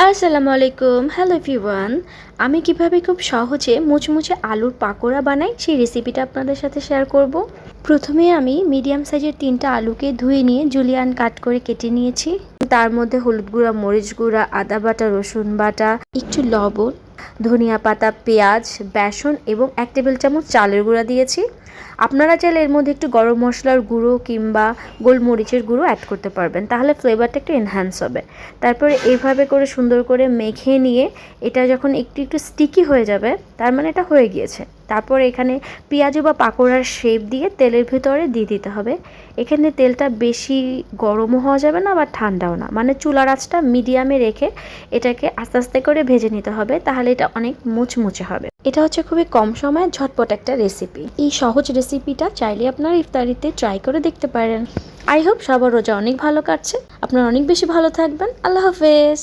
আসসালামু আলাইকুম, hello everyone. আমি কিভাবে খুব সহজে মুচমুচে আলুর পাকোড়া বানাই সেই রেসিপিটা আপনাদের সাথে শেয়ার করব। প্রথমে আমি মিডিয়াম সাইজের 3টা আলুকে ধুয়ে নিয়ে জুলিয়ান কাট করে কেটে নিয়েছি। তার মধ্যে হলুদ গুঁড়া, মরিচ গুঁড়া, আদা বাটা, রসুন বাটা, একটু লবণ, ধনিয়া পাতা, পেঁয়াজ, বেসন এবং 1 টেবিল চামচ চালের গুঁড়া দিয়েছি। আপনারা চাইলে এর মধ্যে একটু গরম মশলার গুঁড়ো কিংবা গোলমরিচের গুঁড়ো অ্যাড করতে পারবেন, তাহলে ফ্লেভারটা একটু এনহ্যান্স হবে। তারপরে এইভাবে করে সুন্দর করে মেখে নিয়ে এটা যখন একটু একটু স্টিকি হয়ে যাবে, তার মানে এটা হয়ে গিয়েছে। তারপর এখানে পেঁয়াজু বা পাকোড়ার শেপ দিয়ে তেলের ভিতরে দিয়ে দিতে হবে। এখানে তেলটা বেশি গরমও হওয়া যাবে না বা ঠান্ডাও না, মানে চুলার আঁচটা মিডিয়ামে রেখে এটাকে আস্তে আস্তে করে ভেজে নিতে হবে, তাহলে এটা অনেক মুচমুচে হবে। এটা হচ্ছে খুবই কম সময়ে ঝটপট একটা রেসিপি। এই সহজ রেসিপিটা চাইলে আপনার ইফতারিতে ট্রাই করে দেখতে পারেন। আই হোপ সবার রোজা অনেক ভালো কাটছে, আপনারা অনেক বেশি ভালো থাকবেন। আল্লাহ হাফেজ।